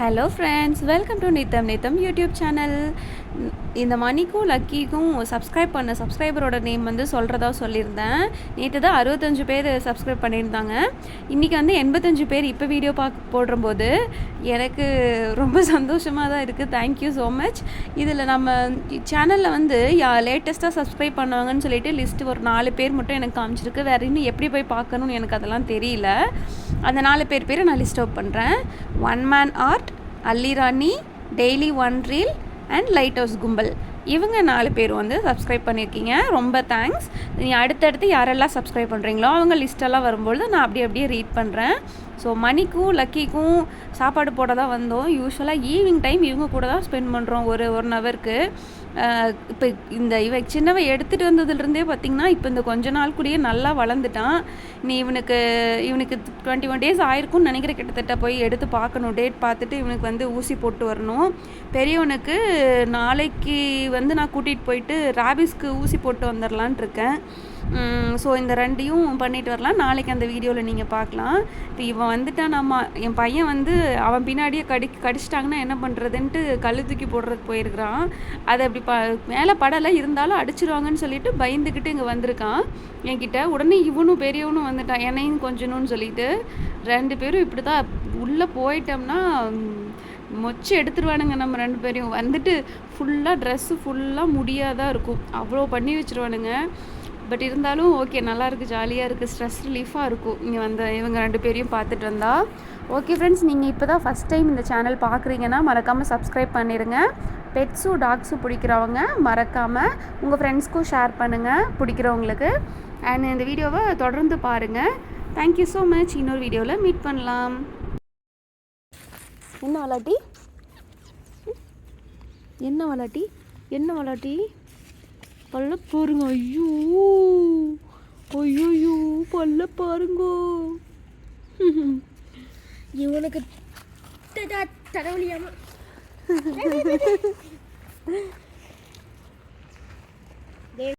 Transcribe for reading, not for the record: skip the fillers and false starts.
Hello friends, welcome to நித்தம் YouTube channel. இந்த மணிக்கும் லக்கிக்கும் சப்ஸ்கிரைப் பண்ண சப்ஸ்கிரைபரோட நேம் வந்து சொல்லியிருந்தேன். நேற்று தான் 65 பேர் சப்ஸ்கிரைப் பண்ணியிருந்தாங்க. இன்றைக்கி வந்து 85 பேர் இப்போ வீடியோ போடும்போது எனக்கு ரொம்ப சந்தோஷமாக தான் இருக்குது. Thank you so much. இதில் நம்ம சேனலில் வந்து லேட்டஸ்ட்டாக சப்ஸ்கிரைப் பண்ணுவாங்கன்னு சொல்லிட்டு லிஸ்ட்டு ஒரு 4 பேர் மட்டும் எனக்கு காமிச்சிருக்கு. வேறு இன்னும் எப்படி போய் பார்க்கணுன்னு எனக்கு அதெல்லாம் தெரியல. அந்த 4 பேரை நான் லிஸ்ட் அவுட் பண்ணுறேன். One man art, Alliraani, daily one reel and lighthouse கும்பல். இவங்க 4 பேர் வந்து சப்ஸ்கிரைப் பண்ணியிருக்கீங்க. ரொம்ப தேங்க்ஸ். நீ அடுத்தடுத்து யாரெல்லாம் சப்ஸ்கிரைப் பண்ணுறீங்களோ அவங்க லிஸ்ட்டெல்லாம் வரும்பொழுது நான் அப்படியே ரீட் பண்ணுறேன். ஸோ மணிக்கும் லக்கிக்கும் சாப்பாடு போட தான் வந்தோம். யூஸ்வலாக ஈவினிங் டைம் இவங்க கூட தான் ஸ்பெண்ட் பண்ணுறோம் ஒரு 1 ஹவருக்கு. இப்போ இவன் சின்னவன் எடுத்துகிட்டு வந்ததுலேருந்தே பார்த்திங்கன்னா இப்போ இந்த கொஞ்ச நாள் கூடயே நல்லா வளர்ந்துட்டான். நீ இவனுக்கு 21 டேஸ் ஆயிருக்கும்னு நினைக்கிற. கிட்டத்தட்ட போய் எடுத்து பார்க்கணும், டேட் பார்த்துட்டு இவனுக்கு வந்து ஊசி போட்டு வரணும். பெரியவனுக்கு நாளைக்கு வந்து நான் கூட்டிகிட்டு போயிட்டு ராபிஸ்க்கு ஊசி போட்டு வந்துடலான் இருக்கேன். ஸோ இந்த 2ஐயும் பண்ணிட்டு வரலாம். நாளைக்கு அந்த வீடியோவில் நீங்கள் பார்க்கலாம். இப்போ இவன் வந்துட்டான். என் பையன் வந்து அவன் பின்னாடியே கடிச்சிட்டாங்கன்னா என்ன பண்ணுறதுன்ட்டு கல் தூக்கி போடுறதுக்கு போயிருக்கிறான். அதை அப்படி மேலே படலை, இருந்தாலும் அடிச்சிருவாங்கன்னு சொல்லிட்டு பயந்துக்கிட்டு இங்கே வந்திருக்கான் என்கிட்ட. உடனே இவனும் பெரியவனும் வந்துட்டான், என்னையும் கொஞ்சணும்னு சொல்லிட்டு. 2 பேரும் இப்படி தான் உள்ளே போயிட்டோம்னா மொச்சு எடுத்துருவானுங்க நம்ம 2 பேரையும். வந்துட்டு ஃபுல்லாக ட்ரெஸ்ஸு ஃபுல்லாக முடியாக தான் இருக்கும், அவ்வளோ பண்ணி வச்சுருவானுங்க. பட் இருந்தாலும் ஓகே, நல்லாயிருக்கு, ஜாலியாக இருக்குது, ஸ்ட்ரெஸ் ரிலீஃபாக இருக்கும் இங்கே வந்து இவங்க 2 பேரையும் பார்த்துட்டு வந்தால். ஓகே ஃப்ரெண்ட்ஸ், நீங்கள் இப்போ தான் ஃபஸ்ட் டைம் இந்த சேனல் பார்க்குறீங்கன்னா மறக்காமல் சப்ஸ்கிரைப் பண்ணிடுங்க. பெட்ஸும் டாக்ஸும் பிடிக்கிறவங்க மறக்காமல் உங்கள் ஃப்ரெண்ட்ஸ்க்கும் ஷேர் பண்ணுங்கள் பிடிக்கிறவங்களுக்கு. அண்ட் இந்த வீடியோவை தொடர்ந்து பாருங்கள். Thank you so much. இன்னொரு வீடியோவில் மீட் பண்ணலாம். என்ன விளாட்டி என்ன விளாட்டி பல்ல பாருங்க. ஐயோ பல்ல பாருங்கோ. இவனுக்கு தலைவலியாம